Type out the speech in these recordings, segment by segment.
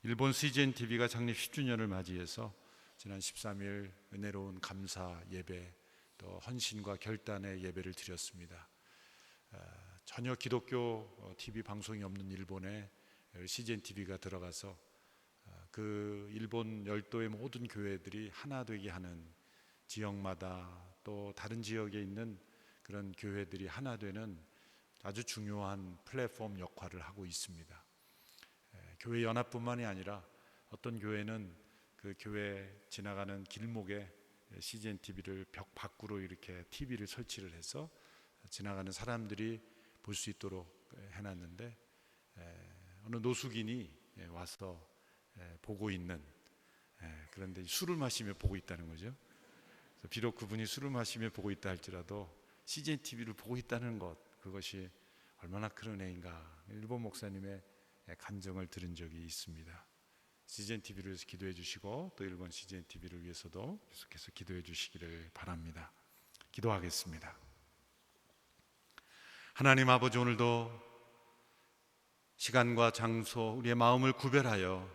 일본 CGN TV가 창립 10주년을 맞이해서 지난 13일 은혜로운 감사 예배, 또 헌신과 결단의 예배를 드렸습니다. 전혀 기독교 TV 방송이 없는 일본에 CGN TV가 들어가서 그 일본 열도의 모든 교회들이 하나 되게 하는, 지역마다 또 다른 지역에 있는 그런 교회들이 하나 되는 아주 중요한 플랫폼 역할을 하고 있습니다. 교회 연합뿐만이 아니라 어떤 교회는 그 교회 지나가는 길목에 CGN TV를 벽 밖으로 이렇게 TV를 설치를 해서 지나가는 사람들이 볼 수 있도록 해놨는데, 어느 노숙인이 와서 보고 있는, 그런데 술을 마시며 보고 있다는 거죠. 비록 그분이 술을 마시며 보고 있다 할지라도 CGN TV를 보고 있다는 것, 그것이 얼마나 큰 은혜인가, 일본 목사님의 간증을 들은 적이 있습니다. CGN TV를 위해서 기도해 주시고, 또 일본 CGN TV를 위해서도 계속해서 기도해 주시기를 바랍니다. 기도하겠습니다. 하나님 아버지, 오늘도 시간과 장소, 우리의 마음을 구별하여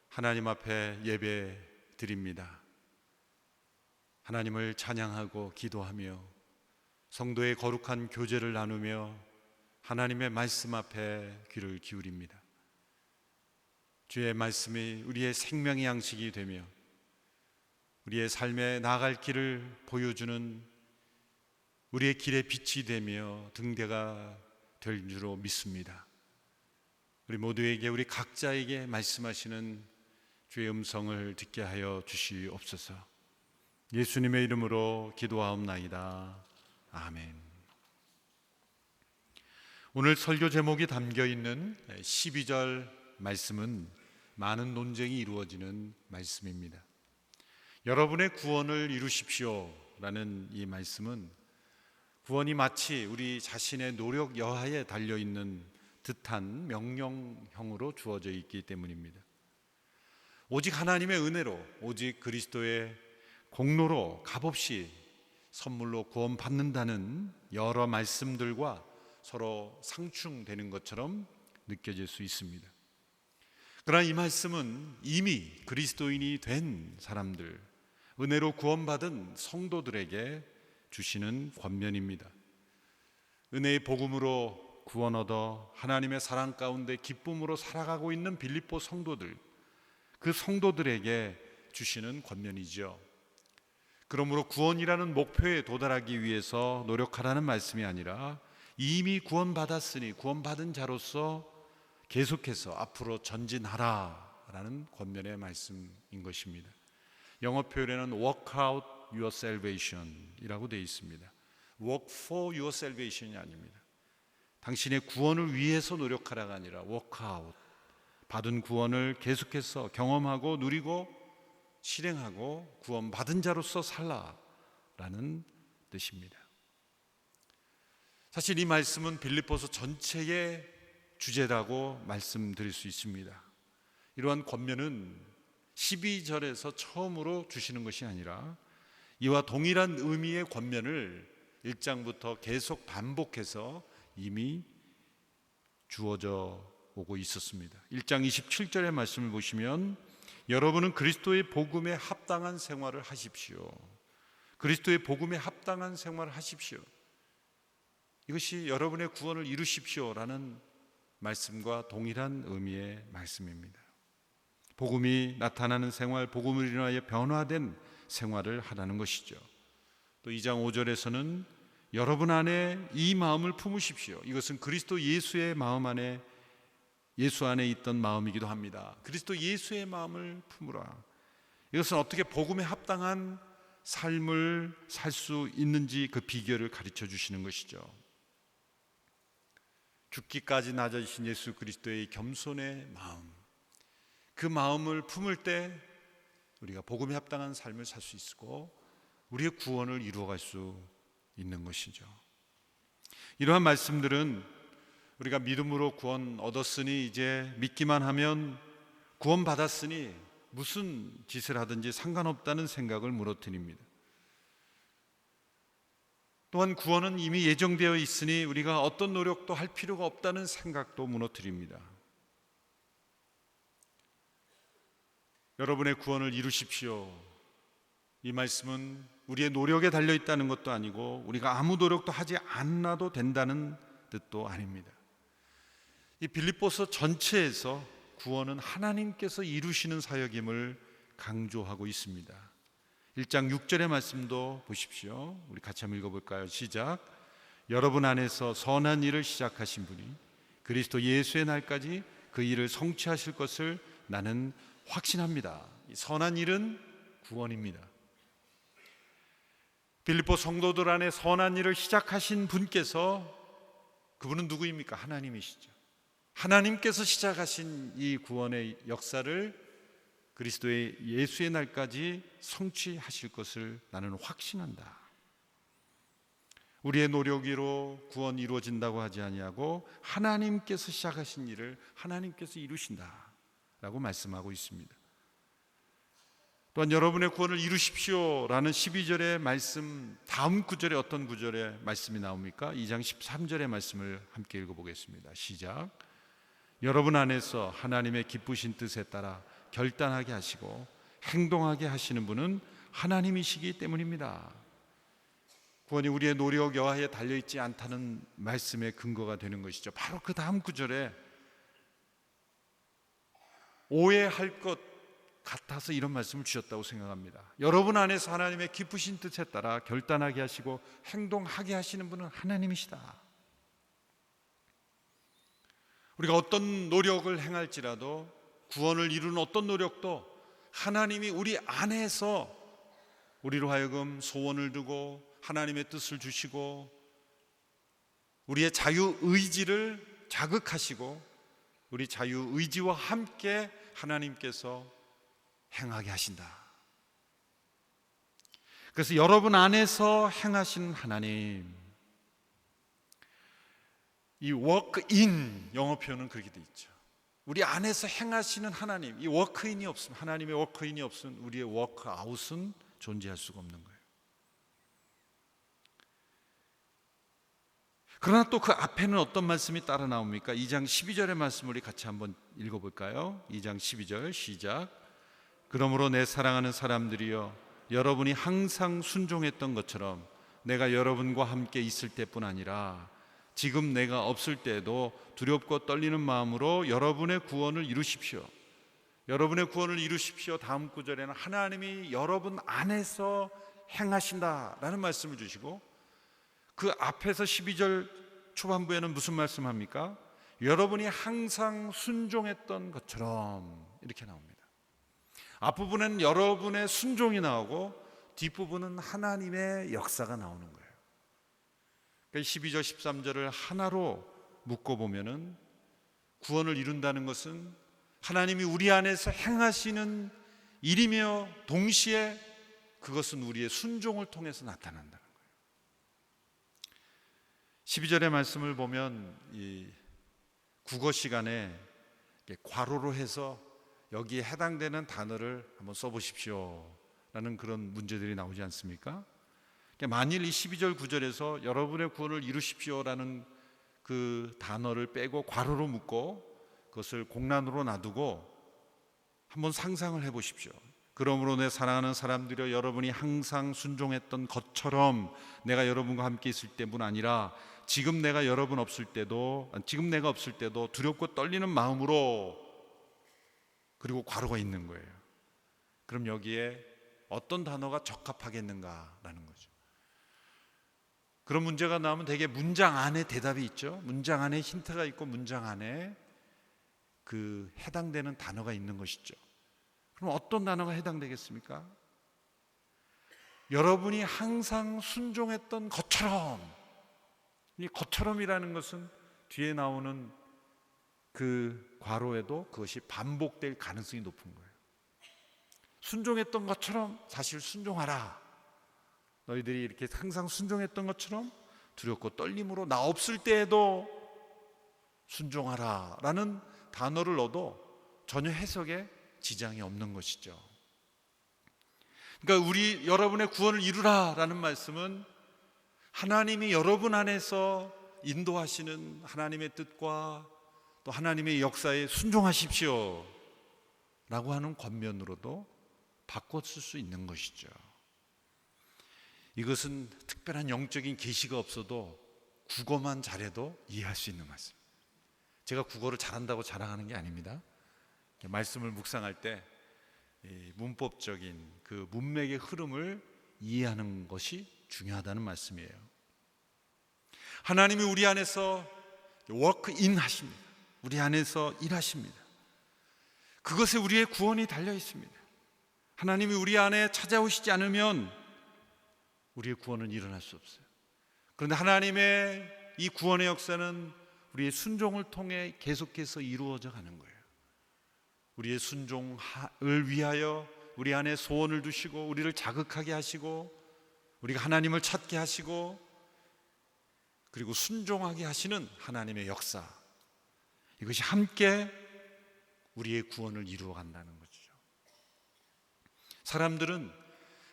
하나님 앞에 예배 드립니다. 하나님을 찬양하고 기도하며 성도의 거룩한 교제를 나누며 하나님의 말씀 앞에 귀를 기울입니다. 주의 말씀이 우리의 생명의 양식이 되며 우리의 삶에 나아갈 길을 보여주는 우리의 길의 빛이 되며 등대가 될 줄로 믿습니다. 우리 모두에게, 우리 각자에게 말씀하시는 주의 음성을 듣게 하여 주시옵소서. 예수님의 이름으로 기도하옵나이다. 아멘. 오늘 설교 제목이 담겨 있는 12절 말씀은 많은 논쟁이 이루어지는 말씀입니다. 여러분의 구원을 이루십시오 라는 이 말씀은 구원이 마치 우리 자신의 노력 여하에 달려있는 듯한 명령형으로 주어져 있기 때문입니다. 오직 하나님의 은혜로, 오직 그리스도의 공로로 값없이 선물로 구원받는다는 여러 말씀들과 서로 상충되는 것처럼 느껴질 수 있습니다. 그러나 이 말씀은 이미 그리스도인이 된 사람들, 은혜로 구원받은 성도들에게 주시는 권면입니다. 은혜의 복음으로 구원 얻어 하나님의 사랑 가운데 기쁨으로 살아가고 있는 빌립보 성도들, 그 성도들에게 주시는 권면이죠. 그러므로 구원이라는 목표에 도달하기 위해서 노력하라는 말씀이 아니라 이미 구원받았으니 구원받은 자로서 계속해서 앞으로 전진하라라는 권면의 말씀인 것입니다. 영어 표현에는 work out your salvation 이라고 되어 있습니다. work for your salvation이 아닙니다. 당신의 구원을 위해서 노력하라가 아니라 work out, 받은 구원을 계속해서 경험하고 누리고 실행하고 구원받은 자로서 살라라는 뜻입니다. 사실 이 말씀은 빌립보서 전체의 주제라고 말씀드릴 수 있습니다. 이러한 권면은 12절에서 처음으로 주시는 것이 아니라 이와 동일한 의미의 권면을 1장부터 계속 반복해서 이미 주어져 오고 있었습니다. 1장 27절의 말씀을 보시면 여러분은 그리스도의 복음에 합당한 생활을 하십시오. 그리스도의 복음에 합당한 생활을 하십시오. 이것이 여러분의 구원을 이루십시오라는 말씀과 동일한 의미의 말씀입니다. 복음이 나타나는 생활, 복음을 인하여 변화된 생활을 하라는 것이죠. 또 2장 5절에서는 여러분 안에 이 마음을 품으십시오. 이것은 그리스도 예수의 마음 안에, 예수 안에 있던 마음이기도 합니다. 그리스도 예수의 마음을 품으라. 이것은 어떻게 복음에 합당한 삶을 살 수 있는지 그 비결을 가르쳐 주시는 것이죠. 죽기까지 낮아지신 예수 그리스도의 겸손의 마음, 그 마음을 품을 때 우리가 복음에 합당한 삶을 살 수 있고 우리의 구원을 이루어갈 수 있는 것이죠. 이러한 말씀들은 우리가 믿음으로 구원 얻었으니 이제 믿기만 하면 구원받았으니 무슨 짓을 하든지 상관없다는 생각을 무너뜨립니다. 또한 구원은 이미 예정되어 있으니 우리가 어떤 노력도 할 필요가 없다는 생각도 무너뜨립니다. 여러분의 구원을 이루십시오. 이 말씀은 우리의 노력에 달려 있다는 것도 아니고 우리가 아무 노력도 하지 않아도 된다는 뜻도 아닙니다. 이 빌립보서 전체에서 구원은 하나님께서 이루시는 사역임을 강조하고 있습니다. 1장 6절의 말씀도 보십시오. 우리 같이 한번 읽어볼까요? 시작. 여러분 안에서 선한 일을 시작하신 분이 그리스도 예수의 날까지 그 일을 성취하실 것을 나는 확신합니다. 이 선한 일은 구원입니다. 빌립보 성도들 안에 선한 일을 시작하신 분께서, 그분은 누구입니까? 하나님이시죠. 하나님께서 시작하신 이 구원의 역사를 그리스도의 예수의 날까지 성취하실 것을 나는 확신한다. 우리의 노력으로 구원이 이루어진다고 하지 아니하고 하나님께서 시작하신 일을 하나님께서 이루신다라고 말씀하고 있습니다. 또한 여러분의 구원을 이루십시오 라는 12절의 말씀 다음 구절에 어떤 구절의 말씀이 나옵니까? 2장 13절의 말씀을 함께 읽어보겠습니다. 시작. 여러분 안에서 하나님의 기쁘신 뜻에 따라 결단하게 하시고 행동하게 하시는 분은 하나님이시기 때문입니다. 구원이 우리의 노력 여하에 달려있지 않다는 말씀의 근거가 되는 것이죠. 바로 그 다음 구절에 오해할 것 같아서 이런 말씀을 주셨다고 생각합니다. 여러분 안에서 하나님의 기쁘신 뜻에 따라 결단하게 하시고 행동하게 하시는 분은 하나님이시다. 우리가 어떤 노력을 행할지라도 구원을 이루는 어떤 노력도 하나님이 우리 안에서 우리로 하여금 소원을 두고 하나님의 뜻을 주시고 우리의 자유의지를 자극하시고 우리 자유의지와 함께 하나님께서 행하게 하신다. 그래서 여러분 안에서 행하신 하나님, 이 워크인, 영어 표현은 그렇게 돼 있죠. 우리 안에서 행하시는 하나님, 이 워크인이 없으면, 하나님의 워크인이 없으면 우리의 워크아웃은 존재할 수가 없는 거예요. 그러나 또 그 앞에는 어떤 말씀이 따라 나옵니까? 2장 12절의 말씀을 우리 같이 한번 읽어볼까요? 2장 12절 시작. 그러므로 내 사랑하는 사람들이여, 여러분이 항상 순종했던 것처럼 내가 여러분과 함께 있을 때뿐 아니라 지금 내가 없을 때에도 두렵고 떨리는 마음으로 여러분의 구원을 이루십시오. 여러분의 구원을 이루십시오. 다음 구절에는 하나님이 여러분 안에서 행하신다라는 말씀을 주시고, 그 앞에서 12절 초반부에는 무슨 말씀합니까? 여러분이 항상 순종했던 것처럼, 이렇게 나옵니다. 앞부분은 여러분의 순종이 나오고 뒷부분은 하나님의 역사가 나오는 거예요. 12절 13절을 하나로 묶어보면은 구원을 이룬다는 것은 하나님이 우리 안에서 행하시는 일이며 동시에 그것은 우리의 순종을 통해서 나타난다는 거예요. 12절의 말씀을 보면 이 국어 시간에 괄호로 해서 여기에 해당되는 단어를 한번 써보십시오 라는 그런 문제들이 나오지 않습니까? 만일 이 12절 9절에서 여러분의 구원을 이루십시오 라는 그 단어를 빼고 괄호로 묶고 그것을 공란으로 놔두고 한번 상상을 해보십시오. 그러므로 내 사랑하는 사람들이여, 여러분이 항상 순종했던 것처럼 내가 여러분과 함께 있을 때뿐 아니라 지금 내가 없을 때도 두렵고 떨리는 마음으로, 그리고 괄호가 있는 거예요. 그럼 여기에 어떤 단어가 적합하겠는가라는 거죠. 그런 문제가 나오면 대개 문장 안에 대답이 있죠. 문장 안에 힌트가 있고 문장 안에 그 해당되는 단어가 있는 것이죠. 그럼 어떤 단어가 해당되겠습니까? 여러분이 항상 순종했던 것처럼. 이 것처럼이라는 것은 뒤에 나오는 그 괄호에도 그것이 반복될 가능성이 높은 거예요. 순종했던 것처럼, 사실 순종하라. 너희들이 이렇게 항상 순종했던 것처럼 두렵고 떨림으로 나 없을 때에도 순종하라 라는 단어를 넣어도 전혀 해석에 지장이 없는 것이죠. 그러니까 여러분의 구원을 이루라 라는 말씀은 하나님이 여러분 안에서 인도하시는 하나님의 뜻과 또 하나님의 역사에 순종하십시오 라고 하는 권면으로도 바꿨을 수 있는 것이죠. 이것은 특별한 영적인 계시가 없어도 국어만 잘해도 이해할 수 있는 말씀. 제가 국어를 잘한다고 자랑하는 게 아닙니다. 말씀을 묵상할 때 문법적인 그 문맥의 흐름을 이해하는 것이 중요하다는 말씀이에요. 하나님이 우리 안에서 워크인 하십니다. 우리 안에서 일하십니다. 그것에 우리의 구원이 달려 있습니다. 하나님이 우리 안에 찾아오시지 않으면 우리의 구원은 일어날 수 없어요. 그런데 하나님의 이 구원의 역사는 우리의 순종을 통해 계속해서 이루어져 가는 거예요. 우리의 순종을 위하여 우리 안에 소원을 두시고 우리를 자극하게 하시고 우리가 하나님을 찾게 하시고 그리고 순종하게 하시는 하나님의 역사, 이것이 함께 우리의 구원을 이루어 간다는 거죠. 사람들은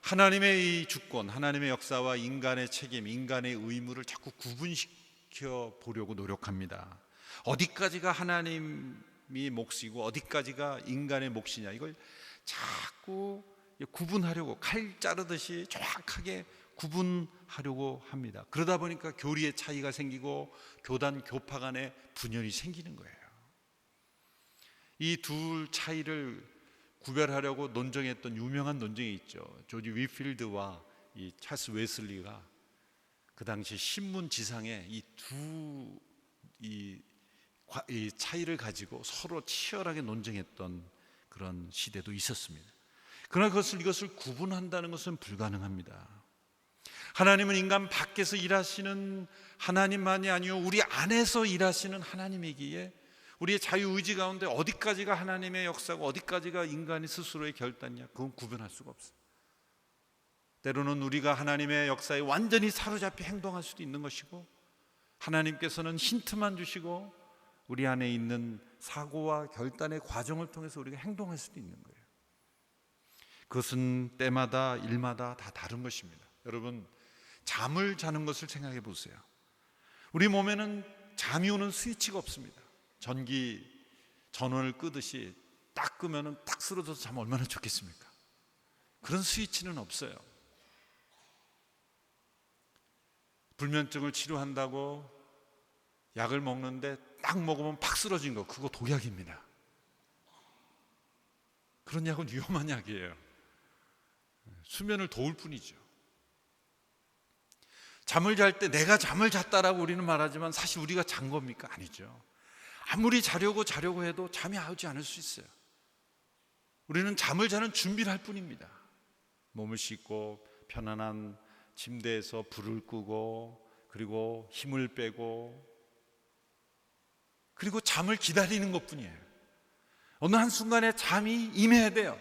하나님의 이 주권, 하나님의 역사와 인간의 책임, 인간의 의무를 자꾸 구분시켜 보려고 노력합니다. 어디까지가 하나님이 몫이고 어디까지가 인간의 몫이냐, 이걸 자꾸 구분하려고 칼 자르듯이 정확하게 구분하려고 합니다. 그러다 보니까 교리의 차이가 생기고 교단 교파 간의 분열이 생기는 거예요. 이 둘 차이를 구별하려고 논쟁했던 유명한 논쟁이 있죠. 조지 위필드와 이 찰스 웨슬리가 그 당시 신문 지상에 이 차이를 가지고 서로 치열하게 논쟁했던 그런 시대도 있었습니다. 그러나 이것을 구분한다는 것은 불가능합니다. 하나님은 인간 밖에서 일하시는 하나님만이 아니요 우리 안에서 일하시는 하나님이기에 우리의 자유의지 가운데 어디까지가 하나님의 역사고 어디까지가 인간이 스스로의 결단이냐, 그건 구분할 수가 없어요. 때로는 우리가 하나님의 역사에 완전히 사로잡혀 행동할 수도 있는 것이고, 하나님께서는 힌트만 주시고 우리 안에 있는 사고와 결단의 과정을 통해서 우리가 행동할 수도 있는 거예요. 그것은 때마다 일마다 다 다른 것입니다. 여러분, 잠을 자는 것을 생각해 보세요. 우리 몸에는 잠이 오는 스위치가 없습니다. 전기 전원을 끄듯이 딱 끄면은 딱 쓰러져서 자면 얼마나 좋겠습니까? 그런 스위치는 없어요. 불면증을 치료한다고 약을 먹는데 딱 먹으면 팍 쓰러진 거, 그거 독약입니다. 그런 약은 위험한 약이에요. 수면을 도울 뿐이죠. 잠을 잘 때 내가 잠을 잤다라고 우리는 말하지만 사실 우리가 잔 겁니까? 아니죠. 아무리 자려고 해도 잠이 오지 않을 수 있어요. 우리는 잠을 자는 준비를 할 뿐입니다. 몸을 씻고 편안한 침대에서 불을 끄고 그리고 힘을 빼고 그리고 잠을 기다리는 것뿐이에요. 어느 한순간에 잠이 임해야 돼요.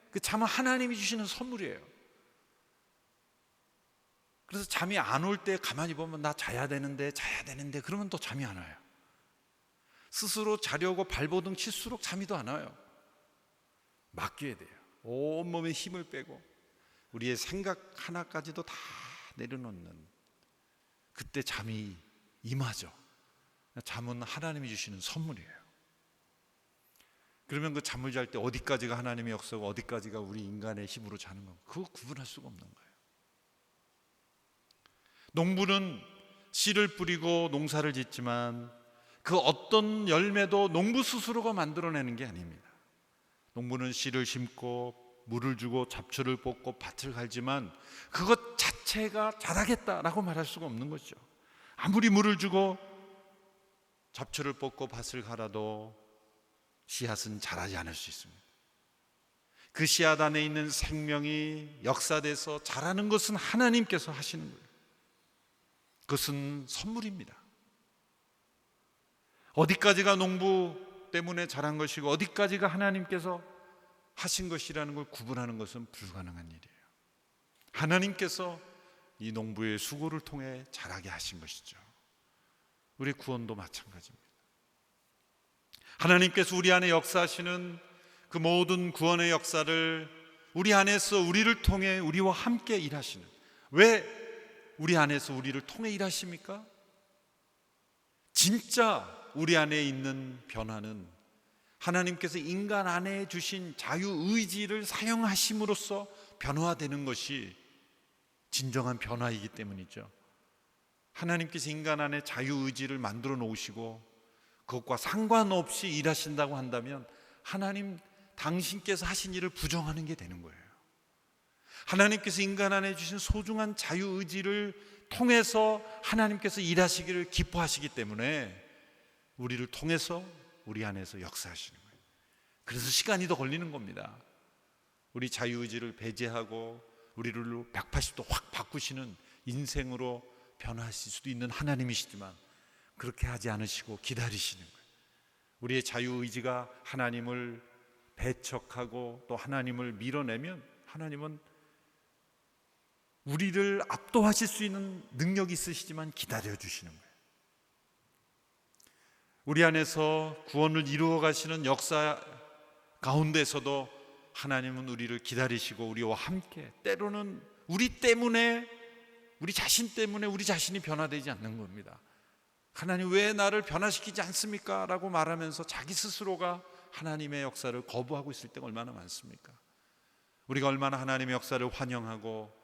그 잠은 하나님이 주시는 선물이에요. 그래서 잠이 안 올 때 가만히 보면 나 자야 되는데 그러면 또 잠이 안 와요. 스스로 자려고 발버둥 칠수록 잠이 더 안 와요. 맡겨야 돼요. 온몸에 힘을 빼고 우리의 생각 하나까지도 다 내려놓는, 그때 잠이 임하죠. 잠은 하나님이 주시는 선물이에요. 그러면 그 잠을 잘 때 어디까지가 하나님의 역사고 어디까지가 우리 인간의 힘으로 자는 거, 그거 구분할 수가 없는 거예요. 농부는 씨를 뿌리고 농사를 짓지만 그 어떤 열매도 농부 스스로가 만들어내는 게 아닙니다. 농부는 씨를 심고 물을 주고 잡초를 뽑고 밭을 갈지만 그것 자체가 자라겠다라고 말할 수가 없는 거죠. 아무리 물을 주고 잡초를 뽑고 밭을 갈아도 씨앗은 자라지 않을 수 있습니다. 그 씨앗 안에 있는 생명이 역사돼서 자라는 것은 하나님께서 하시는 거예요. 그것은 선물입니다. 어디까지가 농부 때문에 자란 것이고 어디까지가 하나님께서 하신 것이라는 걸 구분하는 것은 불가능한 일이에요. 하나님께서 이 농부의 수고를 통해 자라게 하신 것이죠. 우리 구원도 마찬가지입니다. 하나님께서 우리 안에 역사하시는 그 모든 구원의 역사를 우리 안에서 우리를 통해 우리와 함께 일하시는, 왜 우리 안에서 우리를 통해 일하십니까? 진짜 우리 안에 있는 변화는 하나님께서 인간 안에 주신 자유의지를 사용하심으로써 변화되는 것이 진정한 변화이기 때문이죠. 하나님께서 인간 안에 자유의지를 만들어 놓으시고 그것과 상관없이 일하신다고 한다면 하나님 당신께서 하신 일을 부정하는 게 되는 거예요. 하나님께서 인간 안에 주신 소중한 자유의지를 통해서 하나님께서 일하시기를 기뻐하시기 때문에 우리를 통해서 우리 안에서 역사하시는 거예요. 그래서 시간이 더 걸리는 겁니다. 우리 자유의지를 배제하고 우리를 180도 확 바꾸시는 인생으로 변화하실 수도 있는 하나님이시지만 그렇게 하지 않으시고 기다리시는 거예요. 우리의 자유의지가 하나님을 배척하고 또 하나님을 밀어내면 하나님은 우리를 압도하실 수 있는 능력이 있으시지만 기다려주시는 거예요. 우리 안에서 구원을 이루어 가시는 역사 가운데서도 하나님은 우리를 기다리시고 우리와 함께, 때로는 우리 때문에, 우리 자신 때문에 우리 자신이 변화되지 않는 겁니다. 하나님 왜 나를 변화시키지 않습니까? 라고 말하면서 자기 스스로가 하나님의 역사를 거부하고 있을 때가 얼마나 많습니까? 우리가 얼마나 하나님의 역사를 환영하고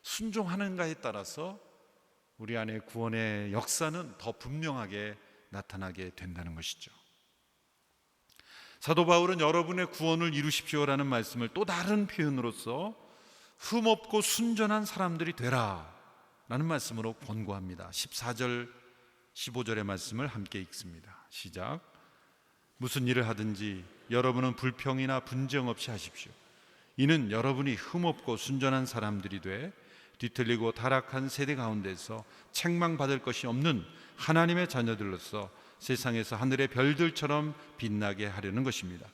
순종하는가에 따라서 우리 안에 구원의 역사는 더 분명하게 나타나게 된다는 것이죠. 사도 바울은 여러분의 구원을 이루십시오라는 말씀을 또 다른 표현으로서 흠없고 순전한 사람들이 되라 라는 말씀으로 권고합니다. 14절 15절의 말씀을 함께 읽습니다. 시작. 무슨 일을 하든지 여러분은 불평이나 분쟁 없이 하십시오. 이는 여러분이 흠없고 순전한 사람들이 돼 뒤틀리고 타락한 세대 가운데서 책망받을 것이 없는 하나님의 자녀들로서 세상에서 하늘의 별들처럼 빛나게 하려는 것입니다.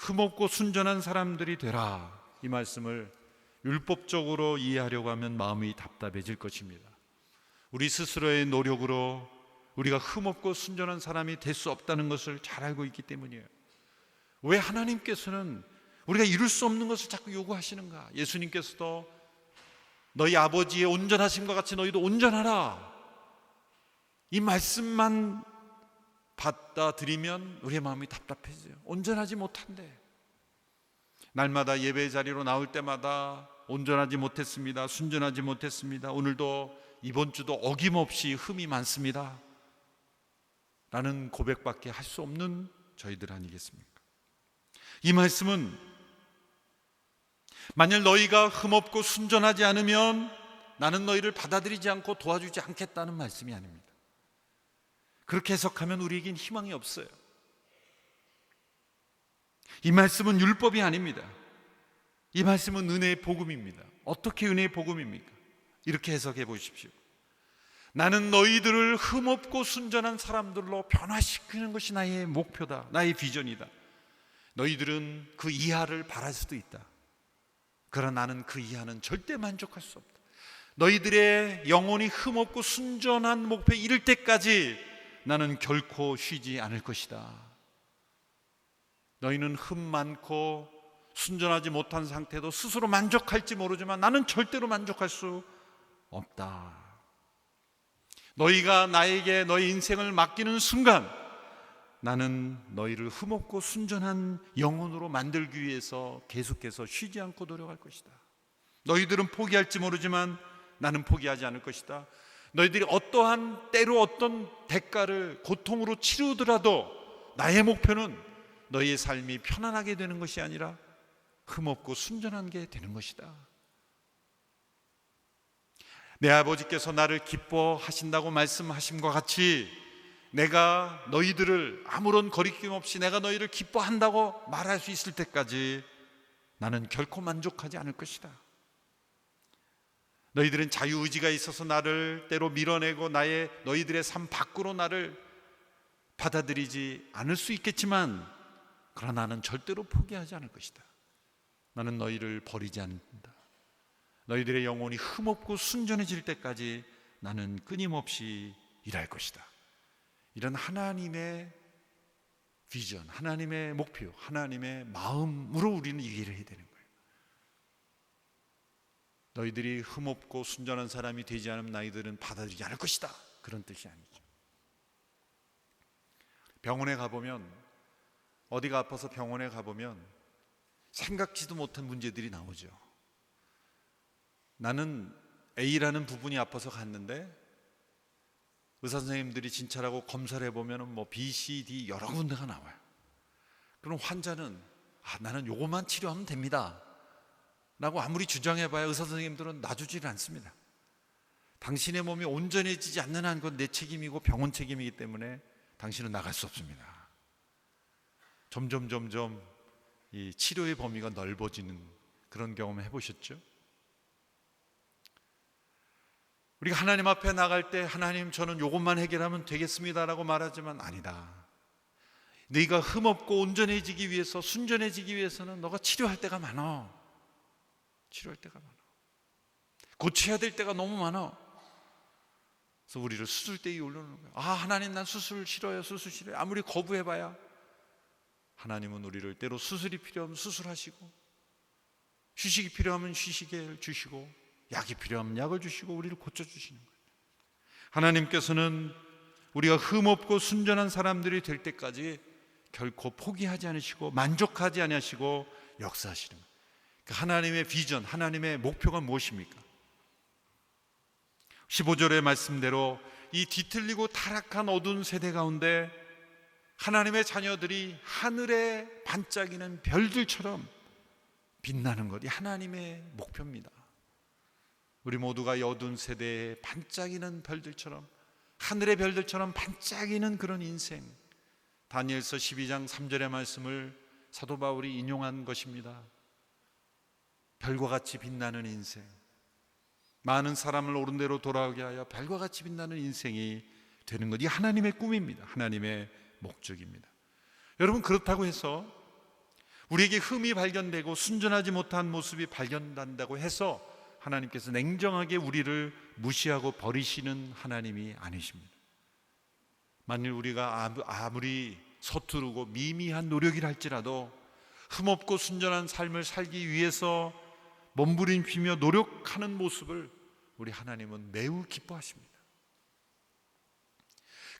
흠없고 순전한 사람들이 되라, 이 말씀을 율법적으로 이해하려고 하면 마음이 답답해질 것입니다. 우리 스스로의 노력으로 우리가 흠없고 순전한 사람이 될 수 없다는 것을 잘 알고 있기 때문이에요. 왜 하나님께서는 우리가 이룰 수 없는 것을 자꾸 요구하시는가? 예수님께서도 너희 아버지의 온전하심과 같이 너희도 온전하라, 이 말씀만 받아들이면 우리의 마음이 답답해져요. 온전하지 못한데, 날마다 예배 자리로 나올 때마다 온전하지 못했습니다, 순전하지 못했습니다, 오늘도 이번 주도 어김없이 흠이 많습니다 라는 고백밖에 할 수 없는 저희들 아니겠습니까? 이 말씀은 만일 너희가 흠없고 순전하지 않으면 나는 너희를 받아들이지 않고 도와주지 않겠다는 말씀이 아닙니다. 그렇게 해석하면 우리에겐 희망이 없어요. 이 말씀은 율법이 아닙니다. 이 말씀은 은혜의 복음입니다. 어떻게 은혜의 복음입니까? 이렇게 해석해 보십시오. 나는 너희들을 흠없고 순전한 사람들로 변화시키는 것이 나의 목표다, 나의 비전이다. 너희들은 그 이하를 바랄 수도 있다. 그러나 나는 그 이하는 절대 만족할 수 없다. 너희들의 영혼이 흠없고 순전한 목표에 이를 때까지 나는 결코 쉬지 않을 것이다. 너희는 흠 많고 순전하지 못한 상태도 스스로 만족할지 모르지만 나는 절대로 만족할 수 없다. 너희가 나에게 너희 인생을 맡기는 순간 나는 너희를 흠없고 순전한 영혼으로 만들기 위해서 계속해서 쉬지 않고 노력할 것이다. 너희들은 포기할지 모르지만 나는 포기하지 않을 것이다. 너희들이 어떠한 때로 어떤 대가를 고통으로 치르더라도 나의 목표는 너희의 삶이 편안하게 되는 것이 아니라 흠없고 순전한 게 되는 것이다. 내 아버지께서 나를 기뻐하신다고 말씀하심과 같이 내가 너희들을 아무런 거리낌 없이 내가 너희를 기뻐한다고 말할 수 있을 때까지 나는 결코 만족하지 않을 것이다. 너희들은 자유의지가 있어서 나를 때로 밀어내고 너희들의 삶 밖으로 나를 받아들이지 않을 수 있겠지만 그러나 나는 절대로 포기하지 않을 것이다. 나는 너희를 버리지 않는다. 너희들의 영혼이 흠없고 순전해질 때까지 나는 끊임없이 일할 것이다. 이런 하나님의 비전, 하나님의 목표, 하나님의 마음으로 우리는 이 일을 해야 되는 거예요. 너희들이 흠없고 순전한 사람이 되지 않으면 너희들은 받아들이지 않을 것이다, 그런 뜻이 아니죠. 병원에 가보면 어디가 아파서 병원에 가보면 생각지도 못한 문제들이 나오죠. 나는 A라는 부분이 아파서 갔는데 의사 선생님들이 진찰하고 검사를 해보면 뭐 B, C, D 여러 군데가 나와요. 그럼 환자는 나는 요것만 치료하면 됩니다 라고 아무리 주장해봐야 의사 선생님들은 놔주지를 않습니다. 당신의 몸이 온전해지지 않는 한 건 내 책임이고 병원 책임이기 때문에 당신은 나갈 수 없습니다. 점점 이 치료의 범위가 넓어지는 그런 경험을 해보셨죠? 우리가 하나님 앞에 나갈 때 하나님 저는 요것만 해결하면 되겠습니다 라고 말하지만 아니다. 네가 흠없고 온전해지기 위해서, 순전해지기 위해서는 너가 치료할 때가 많아. 치료할 때가 많아. 고쳐야 될 때가 너무 많아. 그래서 우리를 수술대에 올려놓는 거예요. 하나님 난 수술 싫어요. 수술 싫어요. 아무리 거부해봐야 하나님은 우리를 때로 수술이 필요하면 수술하시고, 휴식이 필요하면 휴식을 주시고, 약이 필요하면 약을 주시고 우리를 고쳐주시는 거예요. 하나님께서는 우리가 흠없고 순전한 사람들이 될 때까지 결코 포기하지 않으시고 만족하지 않으시고 역사하시는 거예요. 그러니까 하나님의 비전, 하나님의 목표가 무엇입니까? 15절의 말씀대로 이 뒤틀리고 타락한 어두운 세대 가운데 하나님의 자녀들이 하늘에 반짝이는 별들처럼 빛나는 것이 하나님의 목표입니다. 우리 모두가 이 어두운 세대에 반짝이는 별들처럼, 하늘의 별들처럼 반짝이는 그런 인생, 다니엘서 12장 3절의 말씀을 사도 바울이 인용한 것입니다. 별과 같이 빛나는 인생, 많은 사람을 옳은 대로 돌아오게 하여 별과 같이 빛나는 인생이 되는 것이 하나님의 꿈입니다. 하나님의 목적입니다. 여러분, 그렇다고 해서 우리에게 흠이 발견되고 순전하지 못한 모습이 발견된다고 해서 하나님께서 냉정하게 우리를 무시하고 버리시는 하나님이 아니십니다. 만일 우리가 아무리 서투르고 미미한 노력이라 할지라도 흠없고 순전한 삶을 살기 위해서 몸부림치며 노력하는 모습을 우리 하나님은 매우 기뻐하십니다.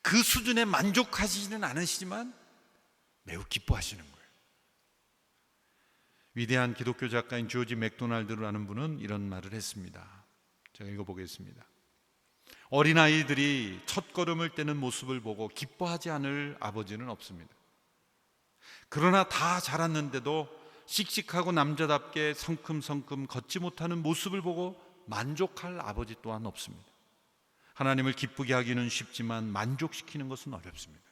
그 수준에 만족하시지는 않으시지만 매우 기뻐하시는 거예요. 위대한 기독교 작가인 조지 맥도날드라는 분은 이런 말을 했습니다. 제가 읽어보겠습니다. 어린아이들이 첫걸음을 떼는 모습을 보고 기뻐하지 않을 아버지는 없습니다. 그러나 다 자랐는데도 씩씩하고 남자답게 성큼성큼 걷지 못하는 모습을 보고 만족할 아버지 또한 없습니다. 하나님을 기쁘게 하기는 쉽지만 만족시키는 것은 어렵습니다.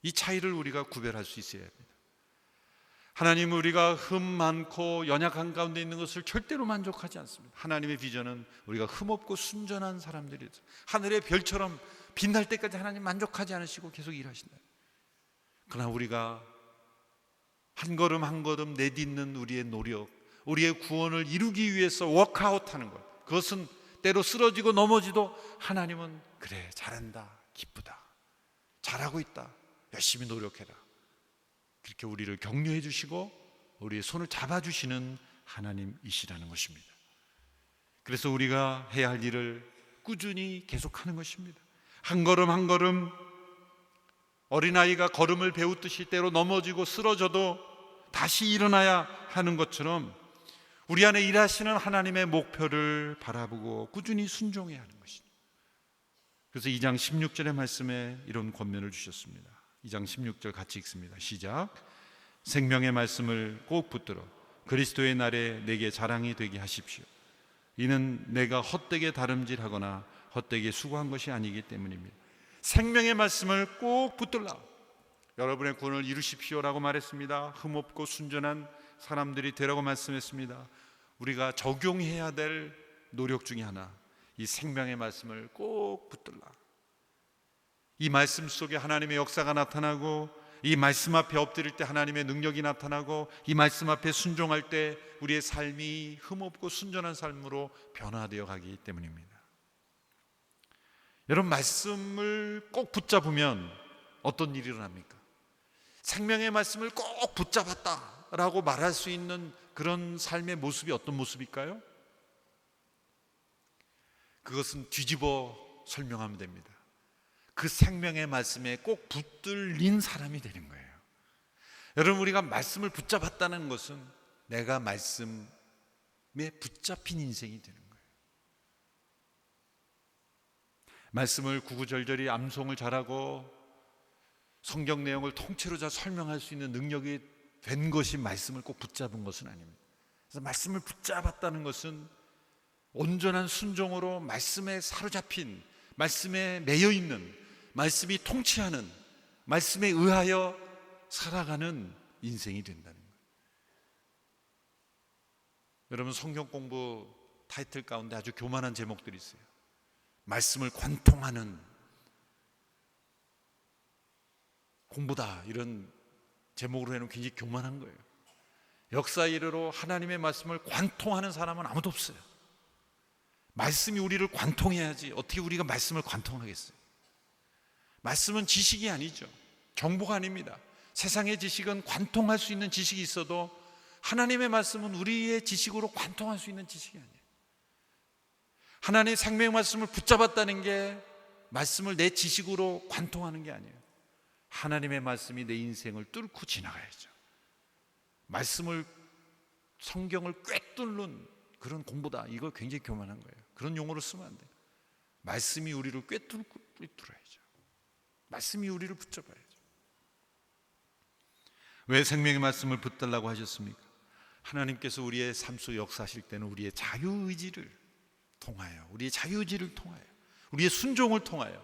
이 차이를 우리가 구별할 수 있어야 합니다. 하나님은 우리가 흠 많고 연약한 가운데 있는 것을 절대로 만족하지 않습니다. 하나님의 비전은 우리가 흠없고 순전한 사람들이 하늘의 별처럼 빛날 때까지 하나님 만족하지 않으시고 계속 일하신다. 그러나 우리가 한 걸음 한 걸음 내딛는 우리의 노력, 우리의 구원을 이루기 위해서 워크아웃하는 것, 그것은 때로 쓰러지고 넘어지도 하나님은 그래 잘한다, 기쁘다, 잘하고 있다, 열심히 노력해라, 그렇게 우리를 격려해 주시고 우리의 손을 잡아주시는 하나님이시라는 것입니다. 그래서 우리가 해야 할 일을 꾸준히 계속하는 것입니다. 한 걸음 한 걸음, 어린아이가 걸음을 배우듯이 때로 넘어지고 쓰러져도 다시 일어나야 하는 것처럼 우리 안에 일하시는 하나님의 목표를 바라보고 꾸준히 순종해야 하는 것입니다. 그래서 2장 16절의 말씀에 이런 권면을 주셨습니다. 2장 16절 같이 읽습니다. 시작. 생명의 말씀을 꼭 붙들어 그리스도의 날에 내게 자랑이 되게 하십시오. 이는 내가 헛되게 다름질하거나 헛되게 수고한 것이 아니기 때문입니다. 생명의 말씀을 꼭 붙들라. 여러분의 구원을 이루십시오라고 말했습니다. 흠없고 순전한 사람들이 되라고 말씀했습니다. 우리가 적용해야 될 노력 중에 하나, 이 생명의 말씀을 꼭 붙들라. 이 말씀 속에 하나님의 역사가 나타나고, 이 말씀 앞에 엎드릴 때 하나님의 능력이 나타나고, 이 말씀 앞에 순종할 때 우리의 삶이 흠없고 순전한 삶으로 변화되어 가기 때문입니다. 여러분, 말씀을 꼭 붙잡으면 어떤 일이 일어납니까? 생명의 말씀을 꼭 붙잡았다라고 말할 수 있는 그런 삶의 모습이 어떤 모습일까요? 그것은 뒤집어 설명하면 됩니다. 그 생명의 말씀에 꼭 붙들린 사람이 되는 거예요. 여러분, 우리가 말씀을 붙잡았다는 것은 내가 말씀에 붙잡힌 인생이 되는 거예요. 말씀을 구구절절히 암송을 잘하고 성경 내용을 통째로 잘 설명할 수 있는 능력이 된 것이 말씀을 꼭 붙잡은 것은 아닙니다. 그래서 말씀을 붙잡았다는 것은 온전한 순종으로 말씀에 사로잡힌, 말씀에 매여 있는, 말씀이 통치하는, 말씀에 의하여 살아가는 인생이 된다는 거예요. 여러분, 성경 공부 타이틀 가운데 아주 교만한 제목들이 있어요. 말씀을 관통하는 공부다, 이런 제목으로 해놓으면 굉장히 교만한 거예요. 역사 이래로 하나님의 말씀을 관통하는 사람은 아무도 없어요. 말씀이 우리를 관통해야지 어떻게 우리가 말씀을 관통하겠어요? 말씀은 지식이 아니죠. 정보가 아닙니다. 세상의 지식은 관통할 수 있는 지식이 있어도 하나님의 말씀은 우리의 지식으로 관통할 수 있는 지식이 아니에요. 하나님의 생명의 말씀을 붙잡았다는 게 말씀을 내 지식으로 관통하는 게 아니에요. 하나님의 말씀이 내 인생을 뚫고 지나가야죠. 말씀을, 성경을 꿰뚫는 그런 공부다, 이거 굉장히 교만한 거예요. 그런 용어를 쓰면 안 돼요. 말씀이 우리를 꿰뚫어야죠. 말씀이 우리를 붙잡아야죠. 왜 생명의 말씀을 붙들라고 하셨습니까? 하나님께서 우리의 삶 속 역사하실 때는 우리의 자유의지를 통하여, 우리의 자유의지를 통하여, 우리의 순종을 통하여,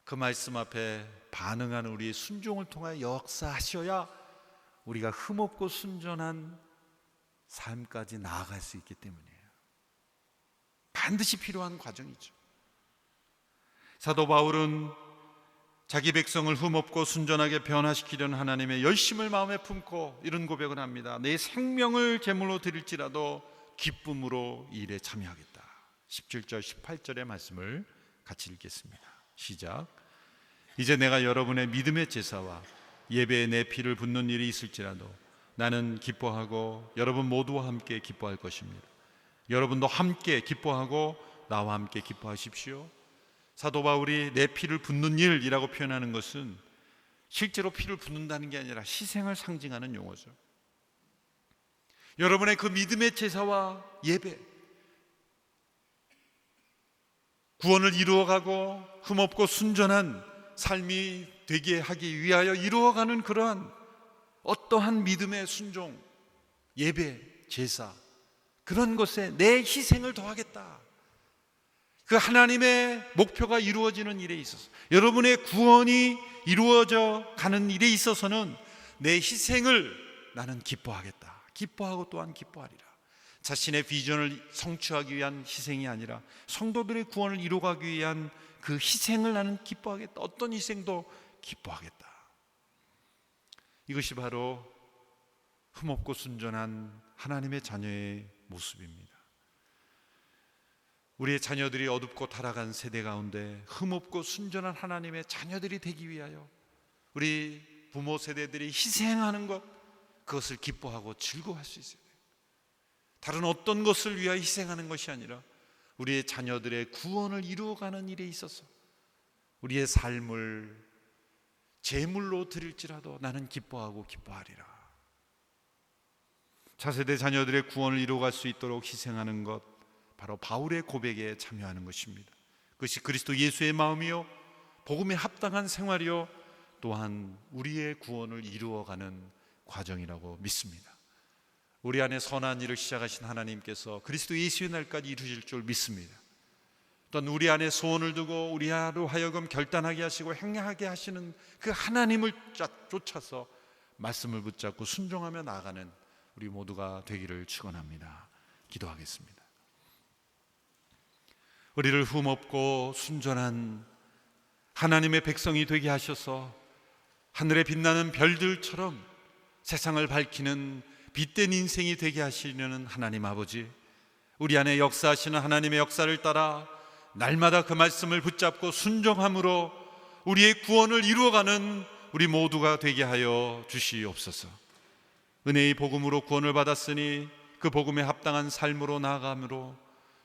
그 말씀 앞에 반응하는 우리의 순종을 통하여 역사하셔야 우리가 흠없고 순전한 삶까지 나아갈 수 있기 때문이에요. 반드시 필요한 과정이죠. 사도 바울은 자기 백성을 흠없고 순전하게 변화시키려는 하나님의 열심을 마음에 품고 이런 고백을 합니다. 내 생명을 제물로 드릴지라도 기쁨으로 이 일에 참여하겠다. 17절 18절의 말씀을 같이 읽겠습니다. 시작. 이제 내가 여러분의 믿음의 제사와 예배에 내 피를 붓는 일이 있을지라도 나는 기뻐하고 여러분 모두와 함께 기뻐할 것입니다. 여러분도 함께 기뻐하고 나와 함께 기뻐하십시오. 사도 바울이 내 피를 붓는 일이라고 표현하는 것은 실제로 피를 붓는다는 게 아니라 희생을 상징하는 용어죠. 여러분의 그 믿음의 제사와 예배, 구원을 이루어가고 흠없고 순전한 삶이 되게 하기 위하여 이루어가는 그러한 어떠한 믿음의 순종, 예배, 제사, 그런 것에 내 희생을 더하겠다. 그 하나님의 목표가 이루어지는 일에 있어서, 여러분의 구원이 이루어져 가는 일에 있어서는 내 희생을 나는 기뻐하겠다. 기뻐하고 또한 기뻐하리라. 자신의 비전을 성취하기 위한 희생이 아니라 성도들의 구원을 이루어가기 위한 그 희생을 나는 기뻐하겠다. 어떤 희생도 기뻐하겠다. 이것이 바로 흠없고 순전한 하나님의 자녀의 모습입니다. 우리의 자녀들이 어둡고 타락한 세대 가운데 흠없고 순전한 하나님의 자녀들이 되기 위하여 우리 부모 세대들이 희생하는 것, 그것을 기뻐하고 즐거워할 수 있어요. 다른 어떤 것을 위하여 희생하는 것이 아니라 우리의 자녀들의 구원을 이루어가는 일에 있어서 우리의 삶을 제물로 드릴지라도 나는 기뻐하고 기뻐하리라. 차세대 자녀들의 구원을 이루어갈 수 있도록 희생하는 것, 바로 바울의 고백에 참여하는 것입니다. 그것이 그리스도 예수의 마음이요 복음에 합당한 생활이요 또한 우리의 구원을 이루어가는 과정이라고 믿습니다. 우리 안에 선한 일을 시작하신 하나님께서 그리스도 예수의 날까지 이루실 줄 믿습니다. 또한 우리 안에 소원을 두고 우리로 하여금 결단하게 하시고 행하게 하시는 그 하나님을 쫓아서 말씀을 붙잡고 순종하며 나아가는 우리 모두가 되기를 축원합니다. 기도하겠습니다. 우리를 흠없고 순전한 하나님의 백성이 되게 하셔서 하늘에 빛나는 별들처럼 세상을 밝히는 빛된 인생이 되게 하시려는 하나님 아버지, 우리 안에 역사하시는 하나님의 역사를 따라 날마다 그 말씀을 붙잡고 순종함으로 우리의 구원을 이루어가는 우리 모두가 되게 하여 주시옵소서. 은혜의 복음으로 구원을 받았으니 그 복음에 합당한 삶으로 나아감으로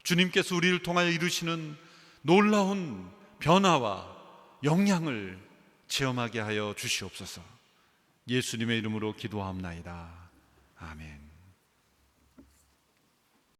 주님께서 우리를 통하여 이루시는 놀라운 변화와 영향을 체험하게 하여 주시옵소서. 예수님의 이름으로 기도하옵나이다. 아멘.